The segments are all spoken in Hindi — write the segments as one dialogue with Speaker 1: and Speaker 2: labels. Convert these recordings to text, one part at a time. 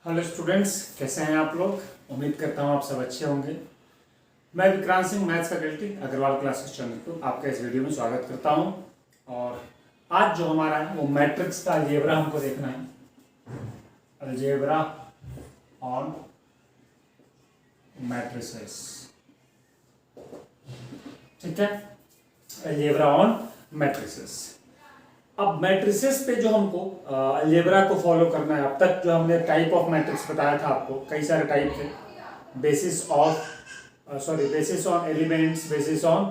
Speaker 1: हेलो स्टूडेंट्स, कैसे हैं आप लोग। उम्मीद करता हूँ आप सब अच्छे होंगे। मैं Vikrant Singh, maths faculty Agrawal classes Chandrapur, आपका इस वीडियो में स्वागत करता हूँ। और आज जो हमारा है वो मैट्रिक्स का अलजेब्रा हमको देखना है। अलजेब्रा ऑन मैट्रिसेस, ठीक है। Algebra on matrices. अब मैट्रिसेस पे जो हमको अलजेब्रा को फॉलो करना है, अब तक जो हमने टाइप ऑफ मैट्रिक्स बताया था आपको, कई सारे टाइप थे। Basis on elements, basis on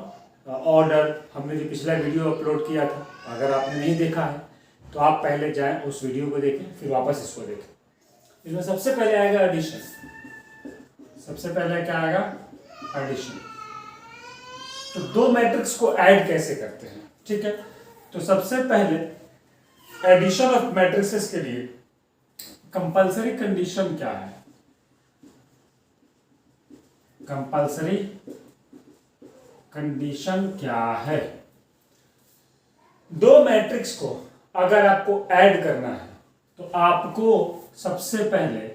Speaker 1: order, हमने जो पिछला वीडियो अपलोड किया था, अगर आपने नहीं देखा है तो आप पहले जाएं उस वीडियो को देखें, फिर वापस इसको देखें। इसमें सबसे पहले आएगा एडिशन। सबसे पहले क्या आएगा? एडिशन। तो दो मैट्रिक्स को ऐड कैसे करते हैं, ठीक है। तो सबसे पहले एडिशन ऑफ मैट्रिसेस के लिए कंपलसरी कंडीशन क्या है? कंपलसरी कंडीशन क्या है? दो मैट्रिक्स को अगर आपको ऐड करना है तो आपको सबसे पहले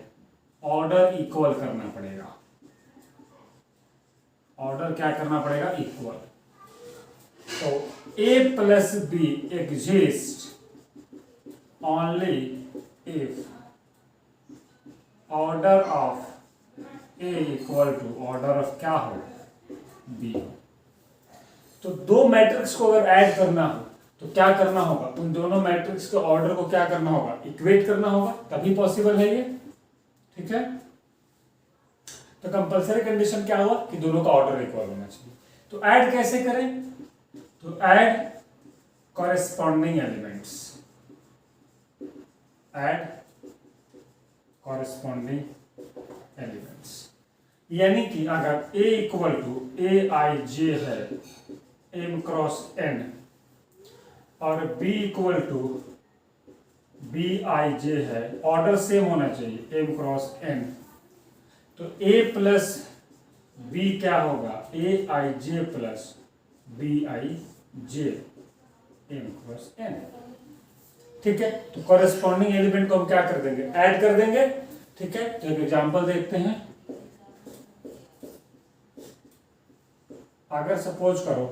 Speaker 1: ऑर्डर इक्वल करना पड़ेगा। ऑर्डर क्या करना पड़ेगा? इक्वल। तो a plus b exists only if order of a equal to order of क्या हो? b। तो दो मैट्रिक्स को अगर ऐड करना हो तो क्या करना होगा? उन दोनों मैट्रिक्स के ऑर्डर को क्या करना होगा? इक्वेट करना होगा, तभी पॉसिबल है ये, ठीक है। तो कंपलसरी कंडीशन क्या हुआ कि दोनों का ऑर्डर इक्वल होना चाहिए। तो ऐड कैसे करें? तो add corresponding elements, add corresponding elements, यानी कि अगर a equal to A I जे है m क्रॉस n और b इक्वल टू b आई जे है, ऑर्डर सेम होना चाहिए m क्रॉस n, तो a प्लस b क्या होगा? a I J plus b I J m cross n, ठीक है। तो कॉरेस्पॉन्डिंग एलिमेंट को हम क्या कर देंगे? ऐड कर देंगे, ठीक है। तो एक एग्जांपल देखते हैं। अगर सपोज करो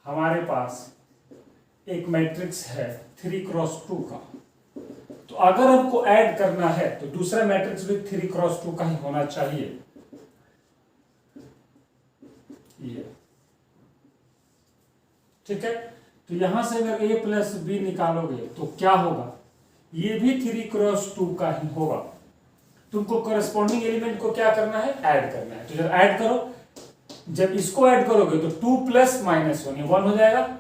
Speaker 1: हमारे पास एक मैट्रिक्स है 3x2 का, तो अगर हमको ऐड करना है तो दूसरा मैट्रिक्स भी 3x2 का ही होना चाहिए। ये ठीक है। तो यहां से अगर a प्लस बी निकालोगे तो क्या होगा? ये भी 3x2 का ही होगा। तुमको कॉरेस्पॉन्डिंग एलिमेंट को क्या करना है? ऐड करना है। तो जब ऐड करो, जब इसको ऐड करोगे तो 2 प्लस माइनस 1 ये 1 हो जाएगा,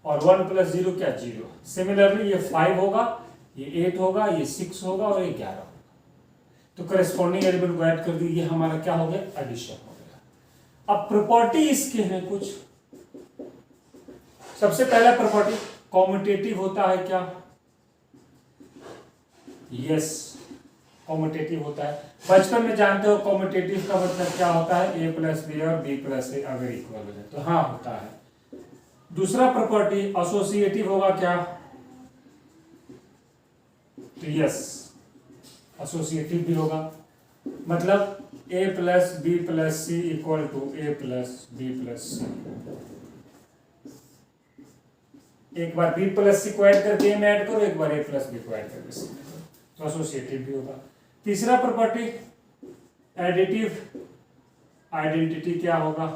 Speaker 1: और 1 प्लस 0 क्या? 0। सिमिलरली ये 5 होगा, ये 8 होगा, ये 6 होगा और ये 11 होगा। तो कॉरेस्पॉन्डिंग एलिमेंट को ऐड कर दी, ये हमारा क्या हो गया? एडिशन हो गया। अब प्रॉपर्टी इसके हैं कुछ। सबसे पहला प्रॉपर्टी कॉम्यूटेटिव होता है क्या? यस, कॉम्यूटेटिव होता है। बचपन में जानते हो कॉम्यूटेटिव का मतलब क्या होता है? a प्लस बी और b प्लस ए अगर इक्वल हो जाए तो हाँ होता है। दूसरा प्रॉपर्टी एसोसिएटिव होगा क्या? तो यस, एसोसिएटिव भी होगा। मतलब a plus B plus C equal to a plus B plus C. एक बार b प्लस सी को ऐड करके a में ऐड करो, एक बार a प्लस बी को ऐड करके c में करो, तो एसोसिएटिव भी होगा। तीसरा प्रॉपर्टी एडिटिव आइडेंटिटी क्या होगा?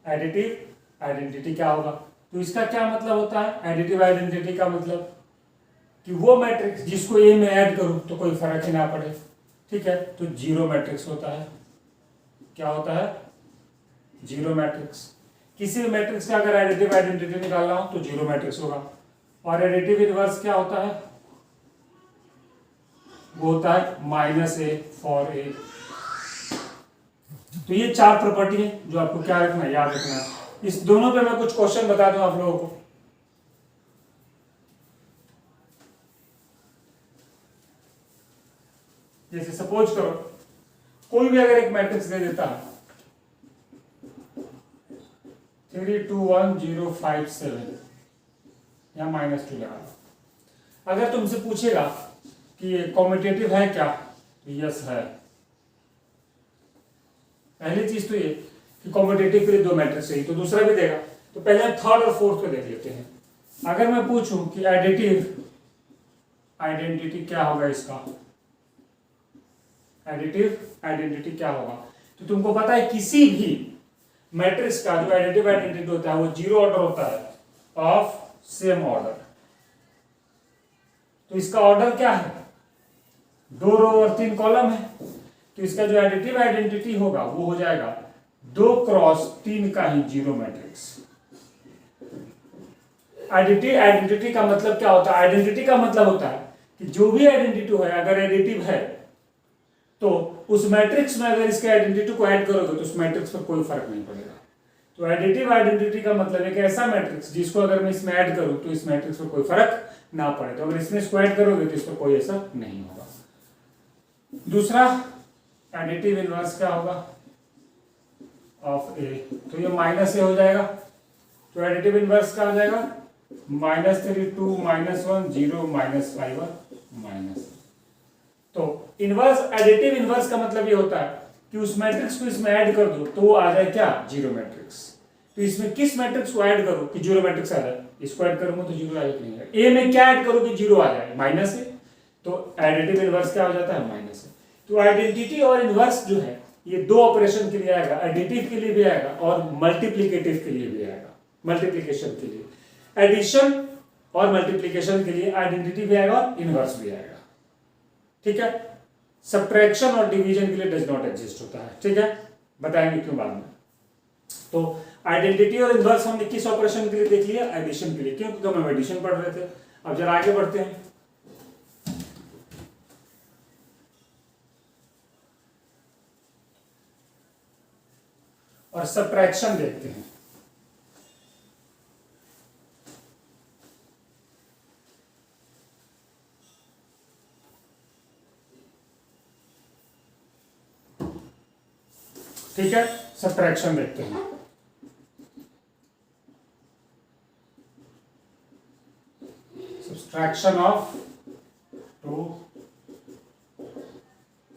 Speaker 1: एडिटिव आइडेंटिटी क्या होगा? तो इसका क्या मतलब होता है? एडिटिव आइडेंटिटी का मतलब कि वो मैट्रिक्स जिसको a में ऐड करूं तो कोई फर्क ही ना पड़े, ठीक है। तो जीरो मैट्रिक्स होता है। क्या होता है? Zero matrix. किसी भी मैट्रिक्स का अगर एडिटिव आइडेंटिटी निकालना हो तो जीरो मैट्रिक्स होगा। और एडिटिव इनवर्स क्या होता है? वो होता है माइनस ए फॉर ए। तो ये चार प्रॉपर्टी है जो आपको क्या रखना है? याद रखना है। इस दोनों पे मैं कुछ क्वेश्चन बता दूं आप लोगों को। जैसे सपोज करो कोई भी अगर एक मैट्रिक्स दे देता है 3 2 1 0 5 7 या -2 लगा लो। अगर तुमसे पूछेगा कि कॉम्पिटिटिव है क्या? यस है। पहली चीज तो ये कि कॉम्पिटिटिव के लिए दो मैट्रिक्स चाहिए, तो दूसरा भी देगा। तो पहले हम थर्ड और फोर्थ को देख लेते हैं। अगर मैं पूछूं कि एडिटिव आइडेंटिटी क्या होगा इसका, एडिटिव आइडेंटिटी क्या होगा, तो तुमको पता है किसी भी मैट्रिक्स का जो एडिटिव आइडेंटिटी होता है वो जीरो ऑर्डर होता है ऑफ सेम ऑर्डर। तो इसका ऑर्डर क्या है? 2 रो और 3 कॉलम है, तो इसका जो एडिटिव आइडेंटिटी होगा वो हो जाएगा 2 क्रॉस 3 का ही जीरो मैट्रिक्स। एडिटिव आइडेंटिटी का मतलब क्या होता है? आइडेंटिटी का मतलब होता है कि जो भी आइडेंटिटी है अगर एडिटिव है तो उस मैट्रिक्स में अगर इसके आइडेंटिटी को ऐड करोगे तो उस मैट्रिक्स पर कोई फर्क नहीं पड़ेगा। तो एडिटिव आइडेंटिटी का मतलब एक ऐसा मैट्रिक्स जिसको अगर मैं इसमें ऐड करूं तो इस मैट्रिक्स पर कोई फर्क ना पड़े, तो अगर इसमें इसको ऐड करोगे तो इस पर कोई असर नहीं होगा। दूसरा एडिटिव इनवर्स क्या होगा? ऑफ ए, तो ये माइनस ए हो जाएगा। तो एडिटिव इनवर्स क्या हो जाएगा? -3 2 -1 0 -5 और माइनस। तो इनवर्स, एडिटिव इनवर्स का मतलब ये होता है कि उस मैट्रिक्स को इसमें ऐड कर दो तो वो आ जाए क्या? Zero matrix. तो इसमें किस मैट्रिक्स को ऐड करो कि जीरो मैट्रिक्स आ जाए? इसको ऐड करूंगा तो जीरो आएगा नहीं आएगा। ए में क्या ऐड करो कि जीरो आ जाए? माइनस ए। तो एडिटिव इनवर्स क्या हो जाता है? माइनस ए। तो आइडेंटिटी और इनवर्स जो है ये दो ऑपरेशन के लिए आएगा, एडिटिव के लिए भी आएगा और मल्टीप्लिकेटिव के लिए भी आएगा। मल्टीप्लिकेशन के लिए एडिशन और मल्टीप्लिकेशन के लिए आइडेंटिटी भी आएगा और इनवर्स भी आएगा। ठीक है। सब्ट्रैक्शन और डिवीजन के लिए डज नॉट एग्जिस्ट होता है। ठीक है, बताएंगे क्यों बाद में। तो आइडेंटिटी और इनवर्स हमने किस ऑपरेशन के लिए देख लिया? एडिशन के लिए, क्यों? क्योंकि हम एडिशन पढ़ रहे थे। अब जरा आगे बढ़ते हैं और सब्ट्रैक्शन देखते हैं। ठीक है, सब्ट्रैक्शन देखते हैं। Subtraction of two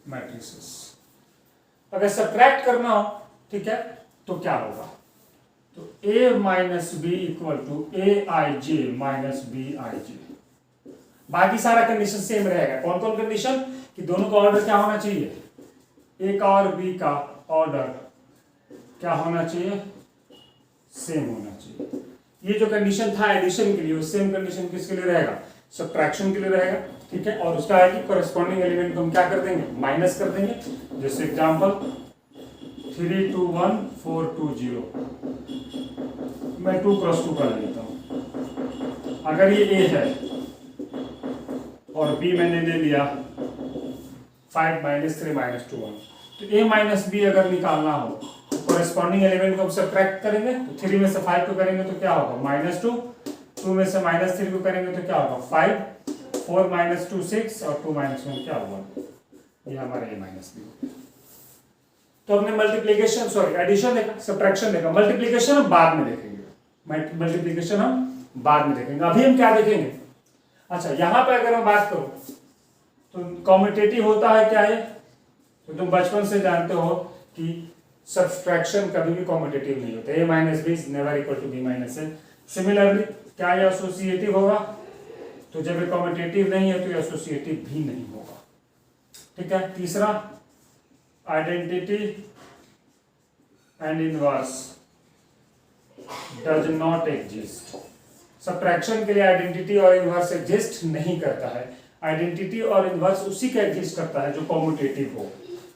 Speaker 1: matrices. अगर सब्ट्रैक्ट करना हो, ठीक है, तो क्या होगा? तो a minus B equal to A I J minus B I J. बाकी सारा कंडीशन सेम रहेगा। कौन कौन कंडीशन? कि दोनों का ऑर्डर क्या होना चाहिए? ए का और बी का ऑर्डर क्या होना चाहिए? सेम होना चाहिए। ये जो कंडीशन था एडिशन के लिए, वो सेम कंडीशन किसके लिए रहेगा? सब्ट्रैक्शन के लिए रहेगा। ठीक है, और उसका है कि कॉरेस्पॉन्डिंग एलिमेंट को हम क्या कर देंगे? माइनस कर देंगे। जैसे एग्जांपल 3 2 1 4 2 0, मैं 2 क्रॉस 2 कर लेता हूं। अगर ये ए है और बी मैंने ले लिया 5 -3 -2 1, तो a माइनस बी अगर निकालना हो तो कॉरेस्पॉन्डिंग एलिमेंट को हम सब्ट्रैक्ट करेंगे। तो 3 में से 5 को करेंगे तो क्या होगा? -2। 2 में से -3 को करेंगे तो क्या होगा? 5। 4 -2 6 और 2 -1 क्या होगा? ये हमारा a माइनस बी। तो हमने मल्टीप्लिकेशन, सॉरी एडिशन देखा, सब्ट्रैक्शन देखा। मल्टीप्लिकेशन हम बाद में देखेंगे। मल्टीप्लिकेशन हम बाद में देखेंगे। अभी हम क्या देखेंगे? अच्छा, यहां पर अगर मैं बात करूं तो कॉम्यूटेटिव होता है क्या है? तो तुम बचपन से जानते हो कि सब्ट्रैक्शन कभी भी कॉम्यूटेटिव नहीं होता। a minus B is never equal to b minus A. Similarly क्या ये एसोसिएटिव होगा? तो जब ये कॉम्यूटेटिव नहीं है तो ये एसोसिएटिव भी नहीं होगा। ठीक है। तीसरा, identity and inverse does not exist. Subtraction के लिए आइडेंटिटी और इनवर्स एग्जिस्ट नहीं करता है। आइडेंटिटी और इनवर्स उसी का एग्जिस्ट करता है जो कॉम्यूटेटिव हो।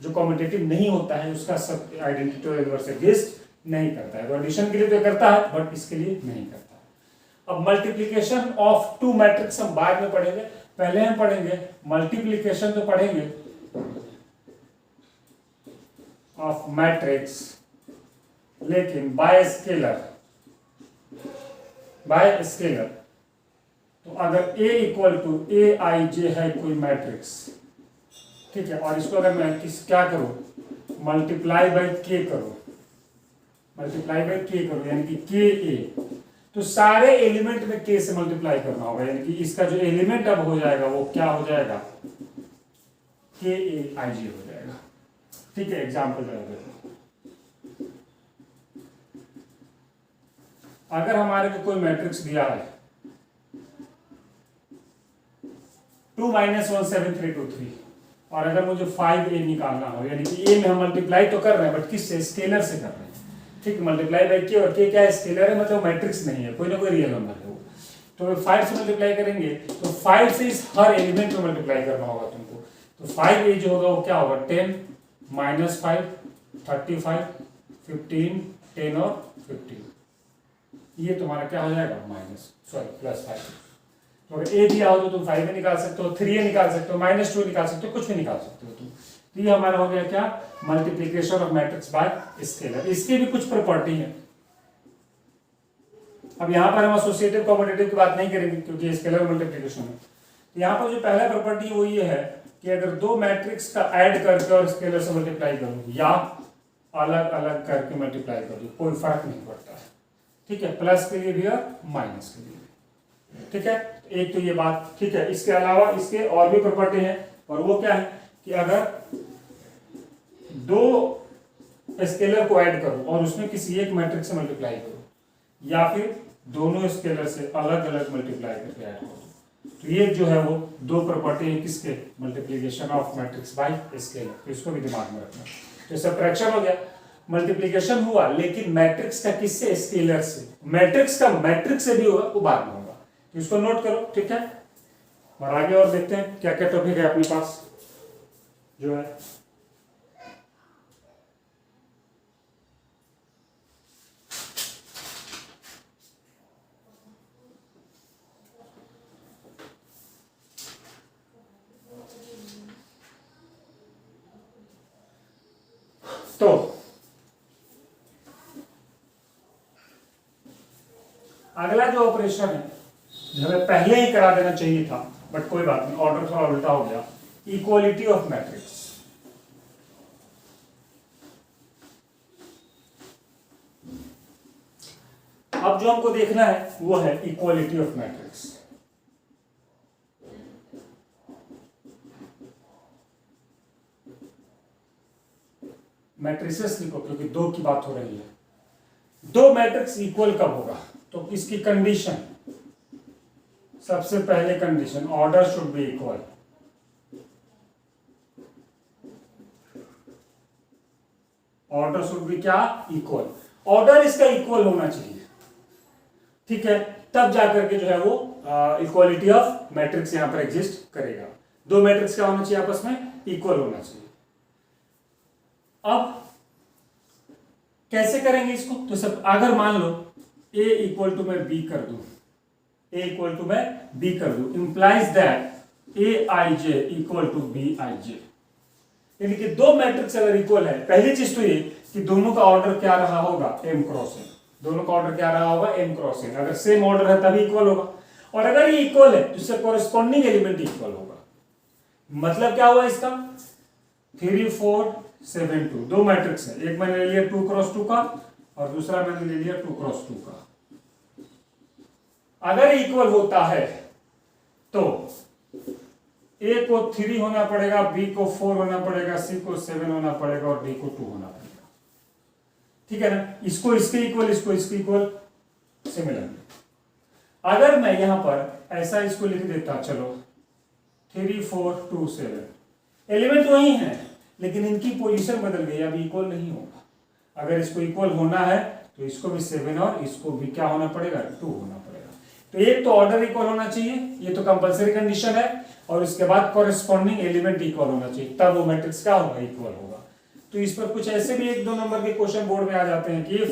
Speaker 1: जो कॉम्यूटेटिव नहीं होता है उसका सब आइडेंटिटी और इनवर्स एग्जिस्ट नहीं करता है। तो एडिशन के लिए तो करता है बट इसके लिए नहीं करता है। अब मल्टीप्लिकेशन ऑफ टू मैट्रिक्स हम बाद में पढ़ेंगे। पहले हम पढ़ेंगे मल्टीप्लिकेशन, तो पढ़ेंगे ऑफ मैट्रिक्स लेकिन बाय स्केलर। बाय स्केलर तो अगर a equal to A I जे है कोई मैट्रिक्स, ठीक है, और इसको अगर मैं क्या करूं? मल्टीप्लाई बाय के करूं। मल्टीप्लाई बाय के करूं यानी कि के ए। तो सारे एलिमेंट में k से मल्टीप्लाई करना होगा, यानी कि इसका जो एलिमेंट अब हो जाएगा वो क्या हो जाएगा, k a i j हो जाएगा। ठीक है, एग्जाम्पल देखो, अगर हमारे को कोई मैट्रिक्स दिया है 2 - 1 7 3 2 3 और अगर मुझे 5a निकालना हो, यानी कि a में हम मल्टीप्लाई तो कर रहे हैं बट किससे, स्केलर से कर रहे हैं। ठीक, मल्टीप्लाई बाई k, और k क्या है, स्केलर है, मतलब मैट्रिक्स नहीं है, कोई ना कोई रियल नंबर है वो। तो 5 से मल्टीप्लाई करेंगे तो 5 से इस हर एलिमेंट में मल्टीप्लाई करना होगा तुमको। तो 5a जो होगा वो क्या होगा, 10 - 5 35 15 10 और 15, ये तुम्हारा क्या हो जाएगा, +5। तो अगर a दिया हो तो तुम 5a निकाल सकते हो, 3a निकाल सकते हो, -2 निकाल सकते हो, कुछ भी निकाल सकते हो तुम। तो ये हमारा हो गया क्या, multiplication of matrix bye scalar. इसकी भी कुछ प्रॉपर्टी है। अब यहाँ पर हम एसोसिएटिव कॉम्पिटिटिव की बात नहीं करेंगे क्योंकि स्केलर मल्टीप्लिकेशन है। तो यहाँ पर जो पहला प्रॉपर्टी है वो ये है कि अगर दो मैट्रिक्स का ऐड करके और स्केलर से मल्टीप्लाई करूँ या अलग अलग करके मल्टीप्लाई करूँ, कोई फर्क नहीं पड़ता है। ठीक है, प्लस के लिए भी और माइनस के लिए भी। ठीक है, एक तो ये बात। ठीक है, इसके अलावा इसके और भी प्रॉपर्टी है, और वो क्या है कि अगर दो स्केलर को ऐड करूं और उसमें किसी एक मैट्रिक्स से मल्टीप्लाई करूं या फिर दोनों स्केलर से अलग अलग मल्टीप्लाई करके ऐड करूं, तो ये जो है वो दो प्रॉपर्टी है किसके, multiplication of matrix bye scalar. तो इसको भी दिमाग में रखना। तो सबट्रैक्शन हो गया, मल्टीप्लिकेशन हुआ लेकिन मैट्रिक्स का किससे, स्केलर से। मैट्रिक्स का मैट्रिक्स से भी होगा, वो बाद में होगा, तो इसको नोट करो। ठीक है, और आगे और देखते हैं क्या क्या टॉपिक है अपने पास जो है। तो अगला जो ऑपरेशन है जो हमें पहले ही करा देना चाहिए था, बट कोई बात नहीं, ऑर्डर थोड़ा उल्टा हो गया, इक्वालिटी ऑफ मैट्रिक्स। अब जो हमको देखना है वो है इक्वालिटी ऑफ मैट्रिक्स। मैट्रिसेस लिखो क्योंकि दो की बात हो रही है। दो मैट्रिक्स इक्वल कब होगा, तो इसकी कंडीशन, सबसे पहले condition, order should be equal. Order should be क्या, इक्वल। ऑर्डर इसका इक्वल होना चाहिए। ठीक है, तब जाकर के जो है वो इक्वालिटी ऑफ मैट्रिक्स यहां पर एग्जिस्ट करेगा। दो मैट्रिक्स क्या होना चाहिए, आपस में इक्वल होना चाहिए। अब कैसे करेंगे इसको, तो सब अगर मान लो a इक्वल टू मैं b कर दूं, a इक्वल टू मैं b कर दूं, implies that aij equal to bij। यानी कि दो मैट्रिक्स अगर इक्वल है, पहली चीज तो ये कि दोनों का ऑर्डर क्या रहा होगा, m क्रॉस n। दोनों का ऑर्डर क्या रहा होगा, m क्रॉस n। अगर सेम ऑर्डर है तभी इक्वल होगा, और अगर ये इक्वल है तो इससे कॉरेस्पॉन्डिंग एलिमेंट इक्वल होगा। मतलब क्या हुआ इसका, 3 4 7 2 दो मैट्रिक्स है, एक मैंने ले लिया 2 क्रॉस 2 का और दूसरा मैंने ले लिया 2 क्रॉस 2 का। अगर इक्वल होता है तो a को 3 होना पड़ेगा, b को 4 होना पड़ेगा, c को 7 होना पड़ेगा और d को 2 होना पड़ेगा। ठीक है ना, इसको इसके इक्वल, इसको इसके इक्वल, सिमिलरली अगर मैं यहां पर ऐसा इसको लिख देता, चलो 3 4 2 7, एलिमेंट वही है लेकिन इनकी पोजीशन बदल गई, अभी इक्वल नहीं होगा। अगर इसको इक्वल होना है तो इसको भी 7 और इसको भी क्या होना पड़ेगा, 2 होना पड़ेगा। तो एक तो ऑर्डर इक्वल होना चाहिए, ये तो कंपलसरी कंडीशन है, और इसके बाद कॉरेस्पॉन्डिंग एलिमेंट इक्वल होना चाहिए, तब वो मैट्रिक्स क्या होगा, इक्वल होगा। तो इस पर कुछ ऐसे भी 1-2 नंबर के क्वेश्चन बोर्ड में आ जाते हैं कि if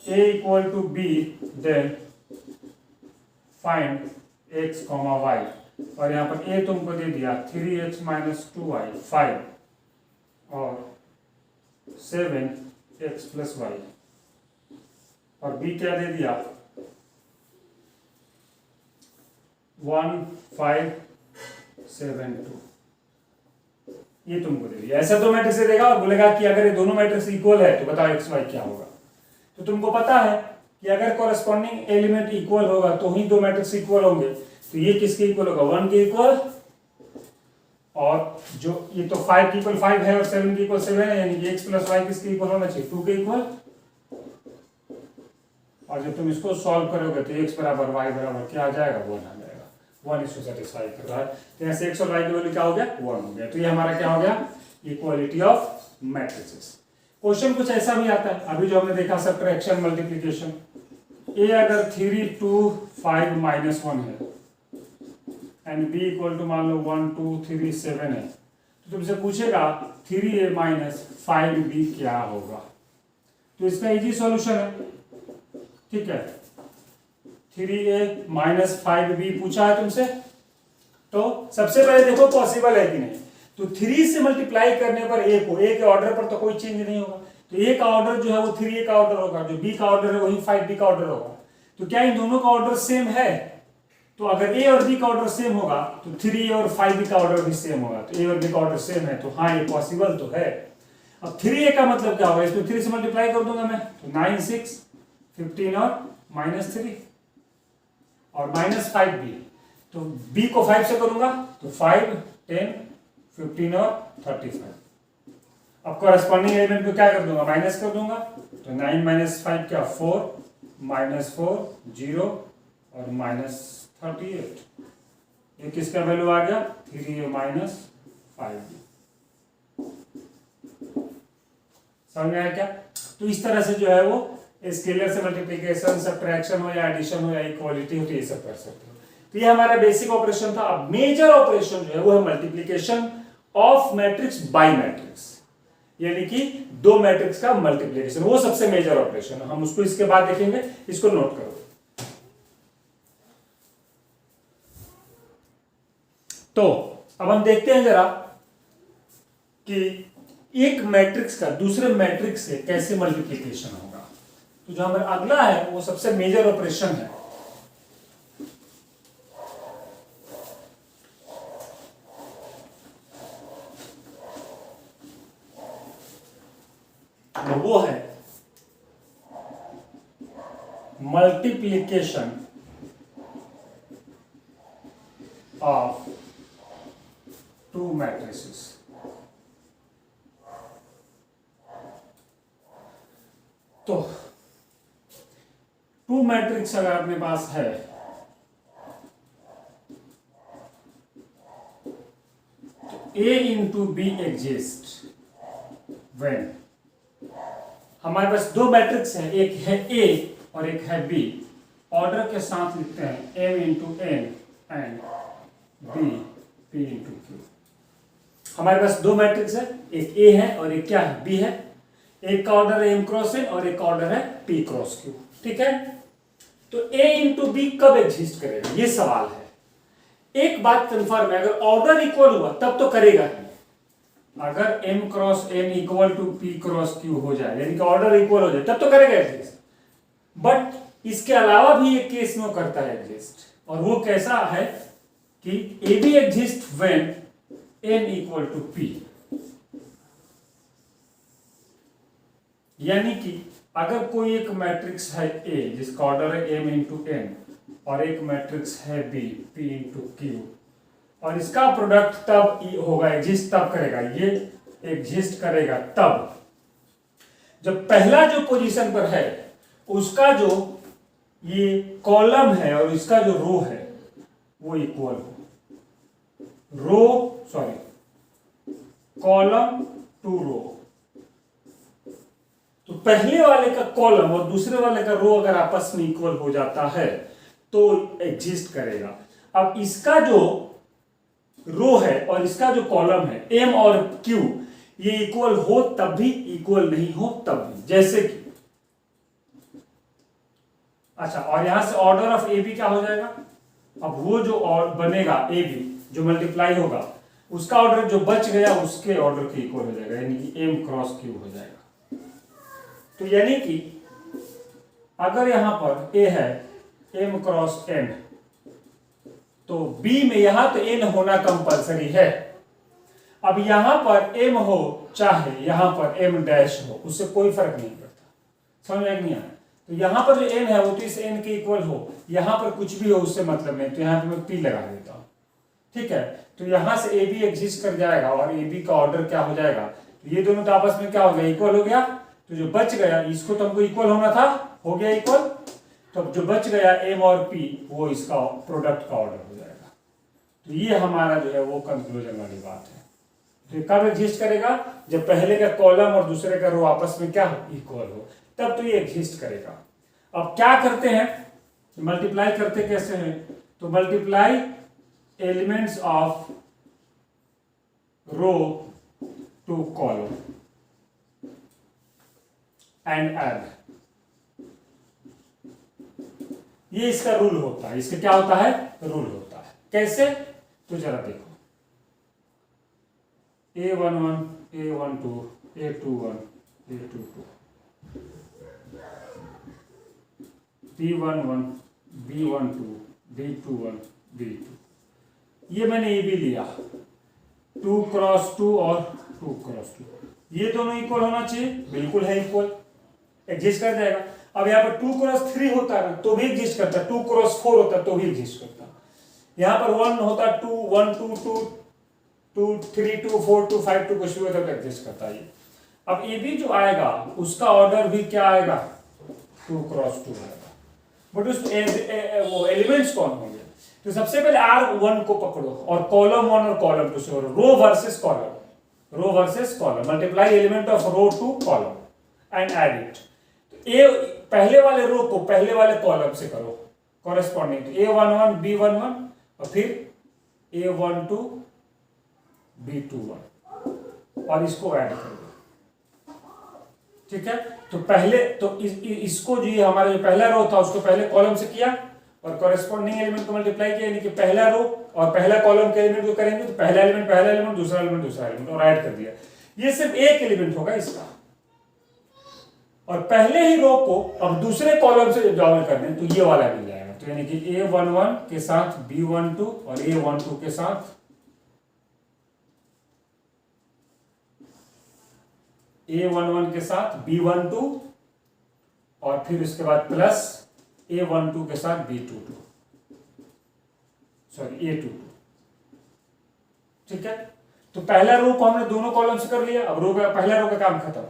Speaker 1: a equal to b then find x, y, और यहाँ पर a तुमको दे दिया 3x - 2y 5 और 7x + y, और b क्या दे दिया 1 5 7 2, ये तुमको दे दिया। ऐसा तो मैट्रिक्स देगा और बोलेगा कि अगर ये दोनों मैट्रिक्स इक्वल है तो बताओ x y क्या होगा। तो तुमको पता है कि अगर कॉरेस्पॉन्डिंग एलिमेंट इक्वल होगा तो ही दो मैट्रिक्स इक्वल होंगे। तो ये किसके इक्वल होगा, 1 के इक्वल, और जो ये तो 5 के इक्वल 5 है और 7 के इक्वल 7 है, यानी कि x प्लस वाई किसके इक्वल होना चाहिए, 2 के इक्वल। और जब तुम इसको सॉल्व करोगे तो x बराबर y बराबर क्या आ जाएगा, 1 आ जाएगा। 1 इसको सेटिस्फाई कर रहा है, तो यहाँ से x और y की वैल्यू क्या हो गया, 1 हो गया। तो ये हमारा क्या हो गया, इक्वालिटी ऑफ मैट्रिसेस। क्वेश्चन कुछ ऐसा भी आता है, अभी जो हमने देखा सब्ट्रैक्शन मल्टीप्लिकेशन। ए अगर 3 2 5 माइनस 1 है एंड बी इक्वल टू मान लो 1 2 3 7 है, तो तुमसे पूछेगा 3a माइनस 5b क्या होगा। तो इसका इजी सॉल्यूशन है, ठीक है। 3a माइनस 5b पूछा है तुमसे, तो सबसे पहले देखो पॉसिबल है कि नहीं। तो 3 से मल्टीप्लाई करने पर a को, a के ऑर्डर पर तो कोई चेंज नहीं होगा, तो a का ऑर्डर जो है वो 3a का ऑर्डर होगा, जो b का ऑर्डर है वही 5b का ऑर्डर होगा। तो क्या इन दोनों का ऑर्डर सेम है, तो अगर a और b का ऑर्डर सेम होगा तो 3 और 5b का ऑर्डर भी सेम होगा, तो a और b का ऑर्डर सेम है, तो हाँ ये पॉसिबल तो है। अब 3a का मतलब क्या होगा, इसको 3 से मल्टीप्लाई कर दूंगा मैं, तो 9 6 15 और माइनस 3 और माइनस 5b, तो b को 5 से करूंगा तो 5 10 15 और 35। अब कॉरेस्पॉन्डिंग एलिमेंट को क्या कर दूंगा, माइनस कर दूंगा, तो 9 माइनस 5 क्या 4 माइनस 4 0 और माइनस 38। ये किसका वैल्यू आ गया, 3a माइनस 5b। समझ में आया क्या। तो इस तरह से जो है वो स्केलर से मल्टीप्लिकेशन, सब्ट्रैक्शन हो या एडिशन हो या इक्वालिटी हो, तो ये सब कर सकते हो। तो ये हमारा बेसिक ऑपरेशन था। अब मेजर ऑपरेशन जो है वो है multiplication of matrix bye matrix, यानी कि दो मैट्रिक्स का मल्टीप्लिकेशन, वो सबसे मेजर ऑपरेशन है। हम उसको इसके बाद देखेंगे, इसको नोट करो। तो अब हम देखते हैं जरा कि एक मैट्रिक्स का दूसरे मैट्रिक्स से कैसे मल्टीप्लिकेशन होगा। तो जो हमारा अगला है वो सबसे मेजर ऑपरेशन है, वो है मल्टीप्लिकेशन ऑफ टू मैट्रिसेस। तो टू मैट्रिक्स अगर अपने पास है तो A into B exist when, हमारे पास दो मैट्रिक्स हैं, एक है A और एक है B। ऑर्डर के साथ लिखते हैं M into N and B P into Q। हमारे पास दो मैट्रिक्स है, एक A है और एक क्या है, B है। एक का ऑर्डर है M क्रॉस N और एक का ऑर्डर है P क्रॉस Q, ठीक है। तो A इंटू बी कब एग्जिस्ट करेगा, ये सवाल है। एक बात कंफर्म है, अगर ऑर्डर इक्वल हुआ तब तो करेगा ही। अगर M cross N equal to P cross Q हो जाए, यानी कि ऑर्डर इक्वल हो जाए, तब तो करेगा एग्जिस्ट। बट इसके अलावा भी एक केस में करता है एग्जिस्ट, और वो कैसा है कि A B exist when N equal to P। यानी कि अगर कोई एक मैट्रिक्स है A जिसका ऑर्डर है M इंटू N और एक मैट्रिक्स है B P इंटू Q, और इसका प्रोडक्ट तब होगा एग्जिस्ट, तब करेगा, ये एग्जिस्ट करेगा तब जब पहला जो पोजीशन पर है उसका जो ये कॉलम है और इसका जो रो है वो इक्वल हो। कॉलम टू रो, तो पहले वाले का कॉलम और दूसरे वाले का रो अगर आपस में इक्वल हो जाता है तो एग्जिस्ट करेगा। अब इसका जो रो है और इसका जो कॉलम है M और Q, ये इक्वल हो तब भी, इक्वल नहीं हो तब भी। जैसे कि अच्छा, और यहां से ऑर्डर ऑफ ए बी क्या हो जाएगा, अब वो जो और बनेगा ए बी जो मल्टीप्लाई होगा उसका ऑर्डर जो बच गया उसके ऑर्डर के इक्वल हो जाएगा, यानी कि M क्रॉस Q हो जाएगा। तो यानी कि अगर यहां पर A है M क्रॉस N, तो B में यहां तो N होना कंपलसरी है। अब यहां पर M हो चाहे यहां पर M डैश हो, उससे कोई फर्क नहीं पड़ता। समझ में नहीं आया। तो यहाँ पर जो n है वो तो इस n के इक्वल हो, यहाँ पर कुछ भी हो उससे मतलब नहीं, तो यहाँ पे मैं p लगा देता हूँ। ठीक है, तो यहाँ से ए बी एग्जिस्ट कर जाएगा और ए बी का ऑर्डर क्या हो जाएगा, तो ये दोनों तो आपस में क्या हो गया, इक्वल हो गया। तो जो बच गया, इसको तो हमको इक्वल होना था, हो गया इक्वल, तो जो बच गया m और p वो इसका प्रोडक्ट का ऑर्डर हो जाएगा। तो ये हमारा जो है वो कंक्लूजन वाली बात है। तो कब एग्जिस्ट करेगा, जब पहले का कॉलम और दूसरे का रो आपस में क्या हो, इक्वल हो, तब तो ये एग्जिस्ट करेगा। अब क्या करते हैं, मल्टीप्लाई करते कैसे हैं, तो multiply elements of row to column and add, ये इसका रूल होता है। इसका क्या होता है, रूल होता है। कैसे, तो जरा देखो, A11 A12 A21 A22 B11 B12 B21 B2, ये मैंने ये भी लिया 2 क्रॉस 2 और 2 क्रॉस 2, ये दोनों इक्वल होना चाहिए, बिल्कुल है इक्वल, एग्जिस्ट कर जाएगा। अब यहाँ पर 2 क्रॉस 3 होता है तो भी एग्जिस्ट करता, 2 क्रॉस 4 होता तो भी एग्जिस्ट करता। यहाँ पर 1 होता 2 1 2 2 2 3 2 4 2 5 2 कुछ भी होता तो एग्जिस्ट करता है। अब ये भी जो आएगा उसका ऑर्डर भी क्या आएगा, 2 क्रॉस 2 आएगा, बट उस वो एलिमेंट्स कौन होंगे, तो सबसे पहले R1 को पकड़ो और कॉलम 1 और कॉलम 2 से row versus column, row versus column, multiply element of row to column and add it. तो ए पहले वाले रो को पहले वाले कॉलम से करो कॉरेस्पॉन्डिंग, तो A11 B11 और फिर A12 B21 और इसको ऐड कर दो। ठीक है, तो पहले तो इसको जो ये हमारा जो पहला रो था उसको पहले कॉलम से किया और कॉरेस्पॉन्डिंग एलिमेंट को मल्टीप्लाई किया, यानी कि पहला रो और पहला कॉलम के एलिमेंट को करेंगे तो पहला एलिमेंट दूसरा एलिमेंट और ऐड कर दिया। ये सिर्फ एक एलिमेंट होगा इसका, और पहले ही रो को अब दूसरे कॉलम से जॉइन कर दें तो ये वाला मिल जाएगा। तो यानी कि A11 के साथ B12 और A12 के साथ A11 के साथ B12 और फिर उसके बाद प्लस A12 के साथ B22 सॉरी A22। ठीक है, तो पहला रो को हमने दोनों कॉलम से कर लिया, अब रो का पहला रो का काम खत्म।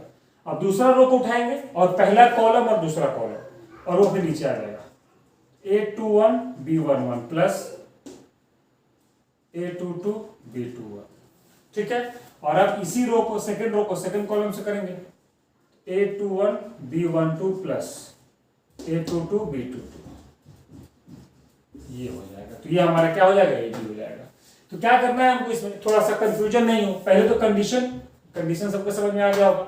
Speaker 1: अब दूसरा रो को उठाएंगे और पहला कॉलम और दूसरा कॉलम और वो फिर नीचे आ जाएगा A21 B11 plus A22 B21। ठीक है, और अब इसी रो को सेकंड कॉलम से करेंगे A21 B12 plus A22 B22, ये हो जाएगा। तो ये हमारा क्या हो जाएगा, ये भी हो जाएगा। तो क्या करना है हमको, इसमें थोड़ा सा कंफ्यूजन नहीं हो, पहले तो कंडीशन सबको समझ में आ गया होगा,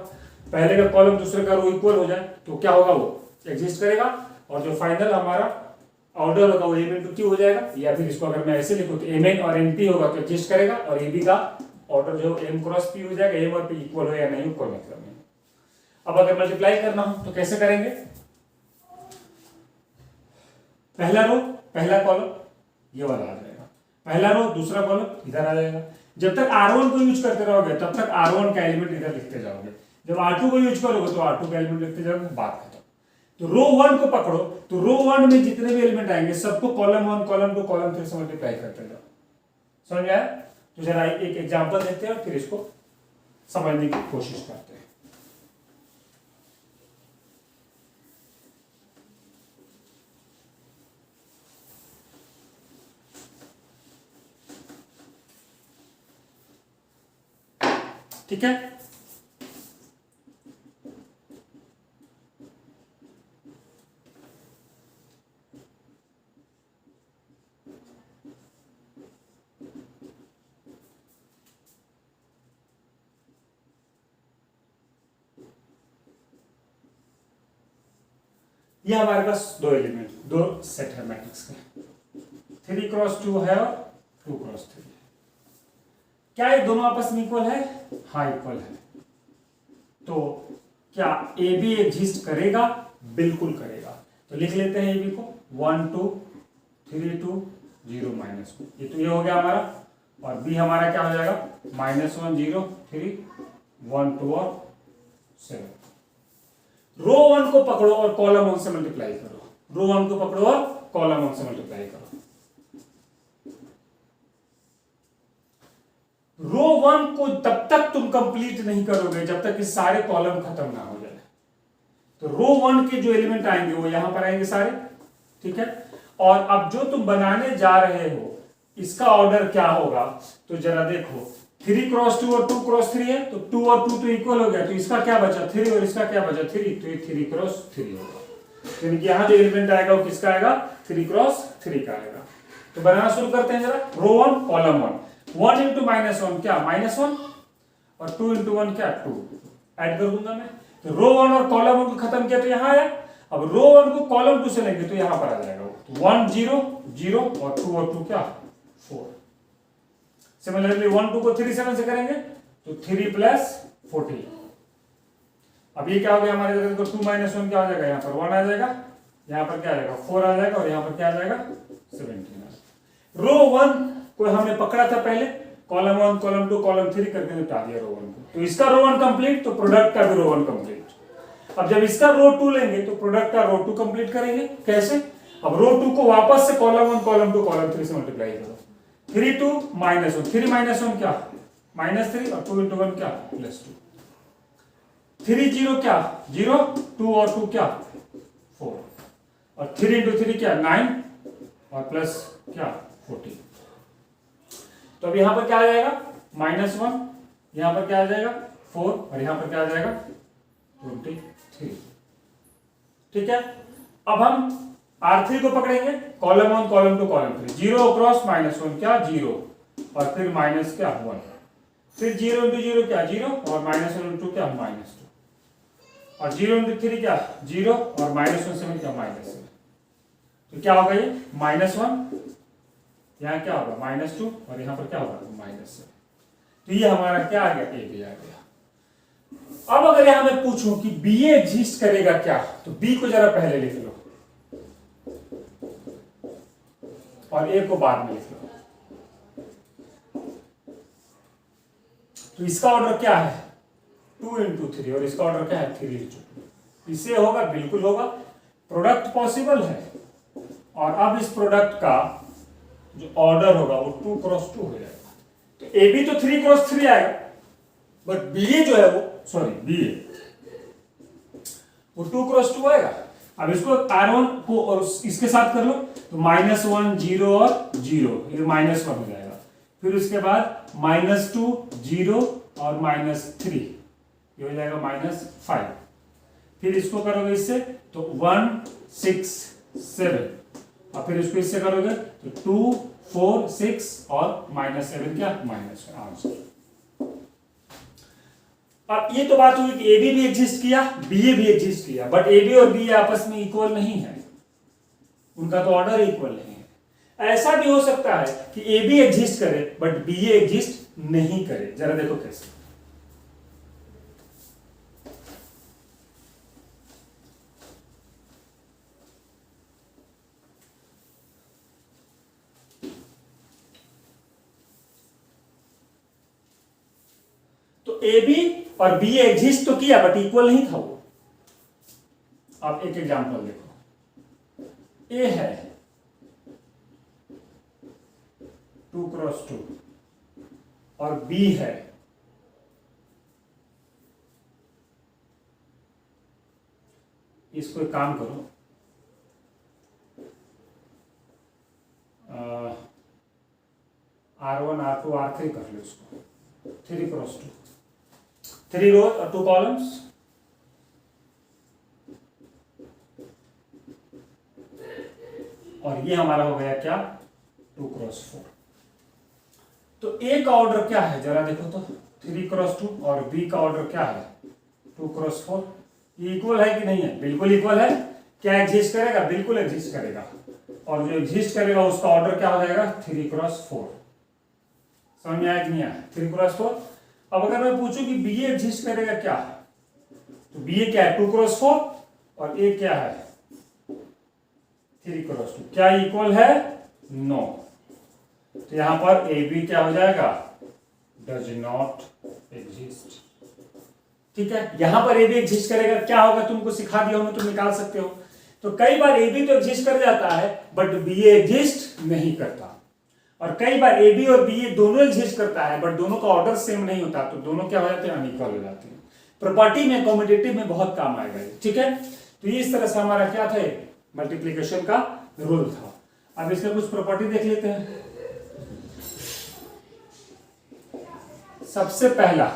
Speaker 1: पहले का कॉलम दूसरे का रो इक्वल हो जाए तो क्या होगा, वो एग्जिस्ट करेगा, और जो फाइनल हमारा ऑर्डर होगा वो M×Q हो जाएगा, या फिर इसको अगर मैं ऐसे लिखूं तो Mn और Np होगा तो एग्जिस्ट करेगा, और AB का ऑर्डर जो M×P हो जाएगा, M और P इक्वल हो या नहीं कोई मतलब नहीं। अब अगर मल्टीप्लाई करना हो तो कैसे करेंगे, पहला रो पहला कॉलम ये वाला आ जाएगा, पहला रो दूसरा कॉलम इधर आ जाएगा। जब तक R1 को यूज करते रहोगे तब तक R1 का एलिमेंट इधर लिखते जाओगे, जब R2 को यूज करोगे तो R2 का एलिमेंट लिखते जाओगे, बात खत्म। तो रो 1 को पकड़ो, तो रो 1 में जितने भी एलिमेंट आएंगे सबको कॉलम 1 कॉलम 2 कॉलम 3 से मल्टीप्लाई करते जाओ। समझ में आया? तो जरा एक एग्जांपल देते हैं और फिर इसको समझने की कोशिश करते हैं। ठीक है, ये हमारे पास दो एलिमेंट दो सेट है मैट्रिक्स का, 3×2 है और 2×3 है। क्या ये दोनों आपस में इक्वल है? हाँ इक्वल है। तो क्या ए बी एग्जिस्ट करेगा? बिल्कुल करेगा। तो लिख लेते हैं ए बी को 1 2 3 2 0 -2, ये हो गया हमारा, और बी हमारा क्या हो जाएगा -1 0 3 1 2 और 7। रो 1 को पकड़ो और कॉलम 1 से मल्टीप्लाई करो, रो 1 को पकड़ो और कॉलम 1 से मल्टीप्लाई करो। रो 1 को तब तक तुम कंप्लीट नहीं करोगे जब तक कि सारे कॉलम खत्म ना हो जाए। तो रो 1 के जो एलिमेंट आएंगे वो यहां पर आएंगे सारे, ठीक है। और अब जो तुम बनाने जा रहे हो इसका ऑर्डर क्या होगा, तो जरा देखो 3 क्रॉस 2 और 2 क्रॉस 3 है, तो 2 और 2 तो इक्वल हो गया, तो इसका क्या बचा 3 और इसका क्या बचा 3, तो ये 3 क्रॉस 3 होगा। यानी कि यहां जो एलिमेंट आएगा वो किसका आएगा 3 क्रॉस 3 का आएगा। तो बनाना शुरू करते हैं जरा। रो 1 कॉलम 1, 1 इंटू -1 क्या -1 और 2 इंटू 1 क्या 2, ऐड कर दूंगा मैं। तो रो 1 और कॉलम 1 को खत्म किया तो यहां आया। अब रो 1 को कॉलम 2 से लेंगे तो यहां पर आ जाएगा 1 0 0 और 2 और 2 क्या 4। सिमिलरली 1 2 को 3 7 से करेंगे तो 3 प्लस 14। अब ये क्या हो गया हमारे इधर, 2 माइनस 1 क्या हो जाएगा, यहाँ पर 1 आ जाएगा, यहाँ पर क्या आ जाएगा 4 आ जाएगा और यहाँ पर क्या आ जाएगा 17। रो 1 को हमने पकड़ा था पहले, कॉलम 1 कॉलम 2 कॉलम 3 करके निपटा दिया रो 1 को, तो इसका रो 1 कंप्लीट, तो प्रोडक्ट का भी रो 1 कंप्लीट। अब जब इसका रो 2 लेंगे तो प्रोडक्ट का रो 2 कंप्लीट करेंगे। कैसे, अब रो 2 को वापस से कॉलम 1 कॉलम 2 कॉलम 3 से मल्टीप्लाई करो। 3 2 -1, 3 -1 क्या -3 और 2 इंटू 1 क्या +2। 3 0 क्या 0, 2 और 2 क्या 4 और 3 इंटू 3 क्या 9 और प्लस क्या 14। तो अब यहां पर क्या आ जाएगा -1, यहां पर क्या आ जाएगा 4 और यहां पर क्या आ जाएगा 23। ठीक है। अब हम R3 को पकड़ेंगे, कॉलम 1 कॉलम 2 कॉलम 3, 0 क्रॉस -1 क्या 0 और फिर माइनस क्या 1, फिर 0 इंटू 0 क्या 0 और -1 इंटू क्या -2 और 0 इंटू 3 क्या 0 और -1 क्या -7। तो क्या होगा ये -1, यहाँ क्या होगा -2 और यहाँ पर क्या होगा -7। तो ये हमारा क्या आ गया ए बी आ गया। अब अगर यहां मैं पूछूं कि बी एग्जिस्ट करेगा क्या, तो बी को जरा पहले लिख लो और ए को बाद में लिख लो। तो इसका ऑर्डर क्या है 2 इंटू 3 और इसका ऑर्डर क्या है 3 इंटू 2। इससे होगा, बिल्कुल होगा, प्रोडक्ट पॉसिबल है। और अब इस प्रोडक्ट का जो ऑर्डर होगा वो 2 क्रॉस 2 हो जाएगा। तो ए बी तो 3 क्रॉस 3 आएगा, बट बी ए जो है वो बी ए वो 2 क्रॉस 2 आएगा। अब इसको R1 को और इसके साथ कर लो तो -1 0 और 0 ये -1 हो जाएगा। फिर उसके बाद -2 0 और -3 ये हो जाएगा -5। फिर इसको करोगे इससे तो 1 6 7 और फिर इसको इससे करोगे तो 2 4 6 और -7 क्या आंसर। अब ये तो बात हुई कि ए बी भी एग्जिस्ट किया, बी ए भी एग्जिस्ट किया, बट ए बी और बी ए आपस में इक्वल नहीं है, उनका तो ऑर्डर इक्वल नहीं है। ऐसा भी हो सकता है कि ए बी एग्जिस्ट करे बट बी ए एग्जिस्ट नहीं करे। जरा देखो कैसे। तो ए बी और बी एग्जिस्ट तो किया बट इक्वल नहीं था वो। आप एक एग्जांपल देखो, ए है 2 क्रॉस 2 और बी है इसको एक काम करो, R1 R2 R3 कर लो इसको, 3 क्रॉस 2, 3 रोज और 2 कॉलम्स। और ये हमारा हो गया क्या 2 क्रॉस 4। तो ए का ऑर्डर क्या है जरा देखो तो, 3 क्रॉस 2 और बी का ऑर्डर क्या है 2 क्रॉस 4। ये इक्वल है कि नहीं है, बिल्कुल इक्वल है। क्या एग्जिस्ट करेगा, बिल्कुल एग्जिस्ट करेगा। और जो एग्जिस्ट करेगा उसका ऑर्डर क्या हो जाएगा 3 क्रॉस 4। समझ में आया कि नहीं आया 3 क्रॉस 4। अब अगर मैं पूछूं कि बी एग्जिस्ट करेगा क्या, तो बी क्या है 2 क्रॉस 4 और ए क्या है 3 क्रॉस 2। क्या इक्वल है, नो। तो यहां पर ए बी क्या हो जाएगा, डज नॉट एग्जिस्ट। ठीक है, यहां पर ए बी एग्जिस्ट करेगा, क्या होगा तुमको सिखा दिया हूं, तुम निकाल सकते हो। तो कई बार ए बी तो एग्जिस्ट कर जाता है बट बी ए एग्जिस्ट नहीं करता, और कई बार ए बी और बी ए दोनों एग्जिस्ट करता है बट दोनों का ऑर्डर सेम नहीं होता, तो दोनों क्या हो जाते हैं, अनइक्वल हो जाते हैं। प्रॉपर्टी में कॉम्पिटिटिव में बहुत काम आएगा, ठीक है। तो ये इस तरह से हमारा क्या था, मल्टीप्लिकेशन का रूल था। अब इसका कुछ प्रॉपर्टी देख लेते हैं। सबसे पहला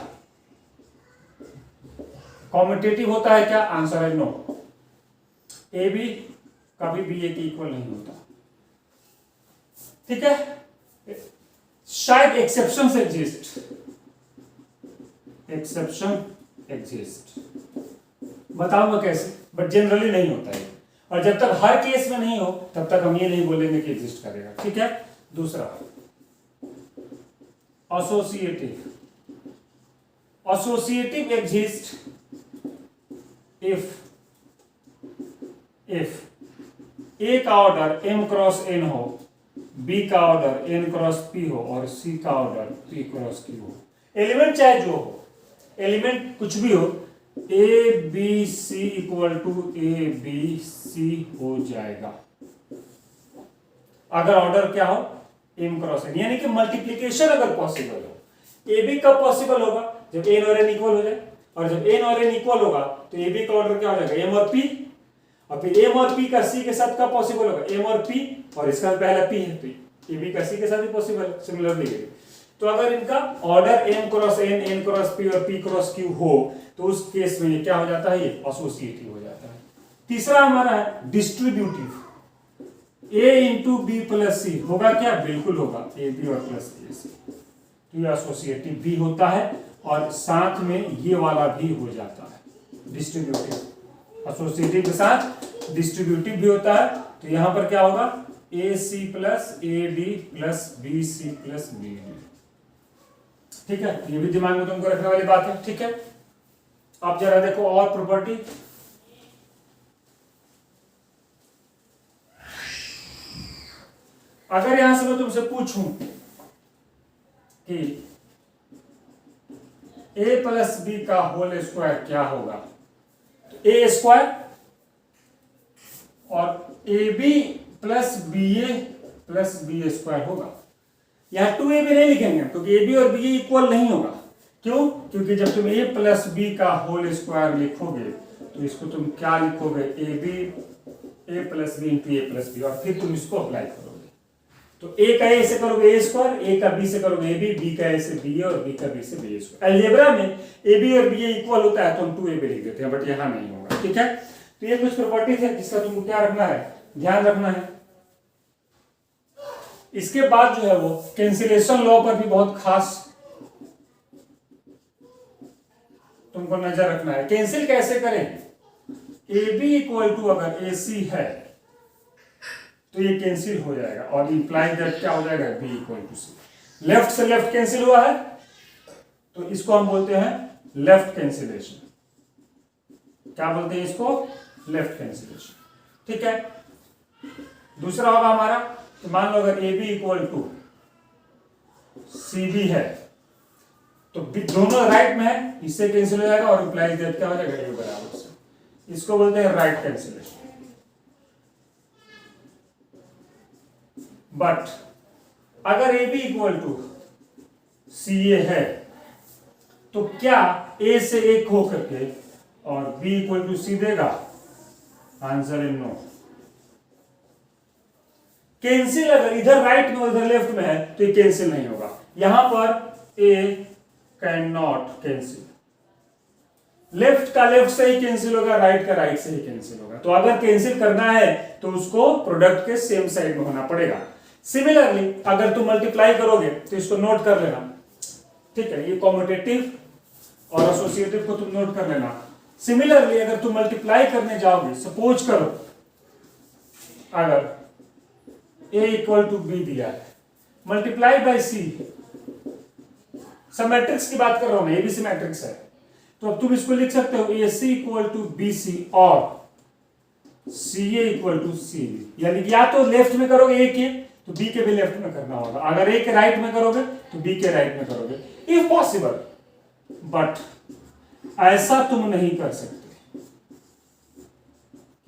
Speaker 1: कॉम्पिटिटिव होता है क्या, आंसर है नो। ए बी कभी बी ए के इक्वल नहीं होता, ठीक है। शायद एक्सेप्शन एग्जिस्ट, एक्सेप्शन एग्जिस्ट, बताऊंगा कैसे, बट जनरली नहीं होता है। और जब तक हर केस में नहीं हो तब तक हम ये नहीं बोलेंगे कि एग्जिस्ट करेगा, ठीक है। दूसरा associative, associative exist if A का ऑर्डर m क्रॉस n हो, b का ऑर्डर n क्रॉस p हो और c का ऑर्डर p क्रॉस q हो। एलिमेंट चाहे जो हो, एलिमेंट कुछ भी हो, A B C equal to A B C हो जाएगा अगर ऑर्डर क्या हो, m क्रॉस n, यानी कि मल्टीप्लीकेशन अगर पॉसिबल हो। ए बी कब पॉसिबल होगा, जब n और n इक्वल हो जाए, और जब n और n इक्वल होगा तो ए बी का ऑर्डर क्या हो जाएगा, m और p, और फिर m और p का c के साथ कब पॉसिबल होगा, m और p, और इसका पहला p है तो ए बी का c के साथ भी पॉसिबल है सिमिलरली। तो अगर इनका order m cross n, n cross p और p क्रॉस q हो तो उस केस में ये क्या हो जाता है, ये एसोसिएटिव हो जाता है। तीसरा हमारा है distributive, a into B plus C होगा क्या, बिल्कुल होगा, ए बी और प्लस ए सी, तो ये एसोसिएटिव भी होता है और साथ में ये वाला भी हो जाता है डिस्ट्रीब्यूटिव। एसोसिएटिव के साथ डिस्ट्रीब्यूटिव भी होता है, तो यहां पर क्या होगा, A C plus A D plus B C plus B D, ठीक है। ये भी दिमाग में तुमको रखने वाली बात है, ठीक है। अब जरा देखो और प्रॉपर्टी, अगर यहां से मैं तुमसे पूछूं कि a प्लस बी का होल स्क्वायर क्या होगा, तो ए स्क्वायर और A B plus B A plus B square होगा। यहां 2ab नहीं लिखेंगे क्योंकि ए बी और बी इक्वल नहीं होगा। क्यों, क्योंकि जब तुम a प्लस बी का होल स्क्वायर लिखोगे तो इसको तुम क्या लिखोगे, A plus B into A plus B, और फिर तुम इसको अप्लाई करोगे। तो a का a से करोगे a स्क्वायर, a का b से करोगे ab, b का a से b और b का b से b स्क्वायर। अलजेब्रा में ab और b इक्वल होता है तो हम 2ab लिख देते हैं, बट यहां नहीं होगा, ठीक है। तो ये कुछ प्रॉपर्टीज है जिसका तुमको क्या रखना है, ध्यान रखना है। इसके बाद जो है वो कैंसिलेशन लॉ पर भी बहुत खास तुमको नजर रखना है। कैंसिल कैसे करें, ए बी इक्वल टू अगर ए सी है तो ये कैंसिल हो जाएगा, और इंप्लाई दैट क्या हो जाएगा, B equal to C. Left से लेफ्ट कैंसिल हुआ है तो इसको हम बोलते हैं लेफ्ट कैंसिलेशन। क्या बोलते हैं इसको, लेफ्ट कैंसिलेशन, ठीक है। दूसरा होगा हमारा, तो मान लो अगर A B equal to C B है तो दोनों राइट में है, इससे कैंसिल हो जाएगा, और इंप्लाई दैट क्या हो जाएगा, ए बराबर से। इसको बोलते हैं राइट कैंसिलेशन। बट अगर ए बी इक्वल टू सी ए है तो क्या ए से एक हो करके और बी इक्वल टू सी देगा, आंसर है नो। कैंसिल अगर इधर राइट में उधर लेफ्ट में है तो ये कैंसिल नहीं होगा। यहां पर ए कैन नॉट कैंसिल, लेफ्ट का लेफ्ट से ही कैंसिल होगा, राइट का राइट से ही कैंसिल होगा। तो अगर कैंसिल करना है तो उसको प्रोडक्ट के सेम साइड में होना पड़ेगा। सिमिलरली अगर तुम मल्टीप्लाई करोगे तो इसको नोट कर लेना, ठीक है। ये कॉम्पिटिटिव और एसोसिएटिव को तुम नोट कर लेना। सिमिलरली अगर तुम मल्टीप्लाई करने जाओगे, सपोज करो अगर a इक्वल टू बी दिया है, मल्टीप्लाई बाय सी, सब मैट्रिक्स की बात कर रहा हूं मैं, एबीसी मैट्रिक्स है, तो अब तुम इसको लिख सकते हो ए सी इक्वल टू बी सी और सी ए इक्वल टू सी बी। यानी या तो लेफ्ट में करोगे ए के तो बी के भी लेफ्ट में करना होगा, अगर ए के राइट में करोगे तो बी के राइट में करोगे, इफ पॉसिबल। बट ऐसा तुम नहीं कर सकते,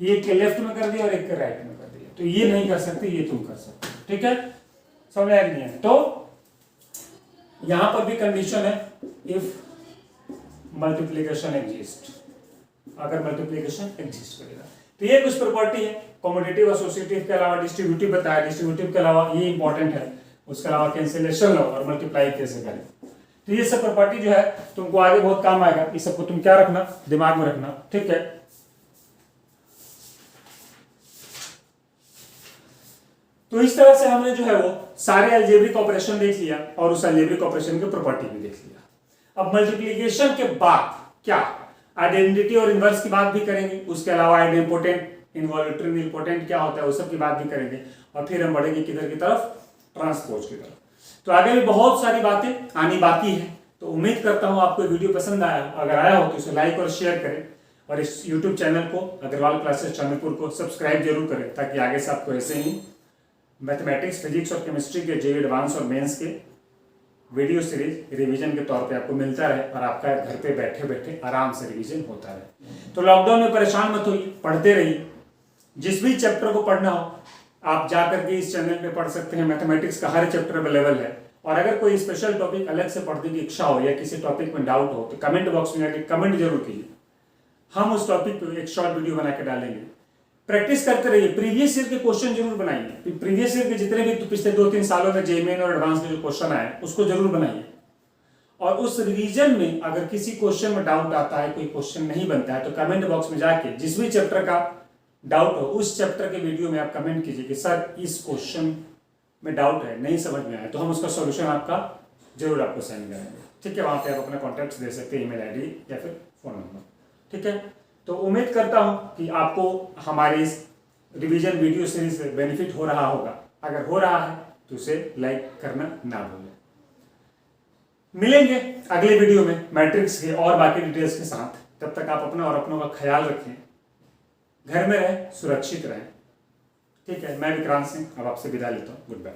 Speaker 1: एक के लेफ्ट में कर दिया और एक के राइट में कर दिया, तो ये नहीं कर सकते, ये तुम कर सकते। ठीक है, समझ आया नहीं है? तो यहां पर भी कंडीशन है इफ मल्टीप्लीकेशन एग्जिस्ट, अगर मल्टीप्लीकेशन एग्जिस्ट करेगा। तो ये कुछ प्रॉपर्टी है कॉम्यूटेटिव एसोसिएटिव के अलावा, डिस्ट्रीब्यूटिव बताया, डिस्ट्रीब्यूटिव के अलावा ये इंपॉर्टेंट है, उसके अलावा कैंसिलेशन लो और मल्टीप्लाई कैसे करें। तो ये सब प्रॉपर्टी जो है तुमको आगे बहुत काम आएगा, इस सबको तुम क्या रखना, दिमाग में रखना। ठीक है, तो इस तरह से हमने जो है वो सारे अलजेब्रिक ऑपरेशन देख लिया और उस अलजेब्रिक ऑपरेशन की प्रॉपर्टी भी देख लिया। अब मल्टीप्लिकेशन के बाद क्या, आइडेंटिटी और इनवर्स की बात भी करेंगे, उसके अलावा आइडेंपोटेंट, इनवॉल्यूटरी, निलपोटेंट क्या होता है, उस सब की बात भी करेंगे, और फिर हम बढ़ेंगे किधर की तरफ, ट्रांसपोज की तरफ। तो आगे भी बहुत सारी बातें आनी बाकी है। तो उम्मीद करता हूं आपको वीडियो पसंद आया, अगर आया हो तो इसे लाइक और शेयर करें, और इस यूट्यूब चैनल को अग्रवाल क्लासेस चैनलपुर को सब्सक्राइब जरूर करें, ताकि आगे से आपको ऐसे ही मैथमेटिक्स, फिजिक्स और केमिस्ट्री के जेईई एडवांस और मेंस के वीडियो सीरीज रिवीजन के तौर पे आपको मिलता रहे और आपका घर पे बैठे बैठे आराम से रिवीजन होता रहे। तो लॉकडाउन में परेशान मत होइए, पढ़ते रहिए, जिस भी चैप्टर को पढ़ना हो आप जा करके इस चैनल पे पढ़ सकते हैं। मैथमेटिक्स का हर चैप्टर अवेलेबल है, और अगर कोई स्पेशल टॉपिक अलग से पढ़ने की इच्छा हो या किसी टॉपिक में डाउट हो तो कमेंट बॉक्स में जाके कमेंट जरूर कीजिए, हम उस टॉपिक पे एक शॉर्ट वीडियो बना के डालेंगे। प्रैक्टिस करते रहिए, प्रीवियस ईयर के क्वेश्चन जरूर बनाइए, प्रीवियस ईयर के जितने भी तो पिछले 2-3 सालों में जेईई मेन और एडवांस में जो क्वेश्चन आए उसको जरूर बनाइए। और उस रिवीजन में अगर किसी क्वेश्चन में डाउट आता है, कोई क्वेश्चन नहीं बनता है, तो कमेंट बॉक्स में जाके जिस भी चैप्टर का डाउट हो उस चैप्टर के वीडियो में आप कमेंट कीजिए कि सर इस क्वेश्चन में डाउट है, नहीं समझ में आया, तो हम उसका सॉल्यूशन आपका जरूर आपको सेंड करेंगे। ठीक है, वहां पे आप अपना कॉन्टैक्ट दे सकते हैं, ईमेल आईडी या फिर फोन नंबर। ठीक है, तो उम्मीद करता हूं कि आपको हमारे इस रिवीजन वीडियो सीरीज से बेनिफिट हो रहा होगा। अगर हो रहा है तो उसे लाइक करना ना भूलें। मिलेंगे अगले वीडियो में मैट्रिक्स के और बाकी डिटेल्स के साथ। तब तक आप अपना और अपनों का ख्याल रखें, घर में रहें, सुरक्षित रहें। ठीक है, मैं विक्रांत सिंह अब आपसे विदा लेता हूँ। Good bye.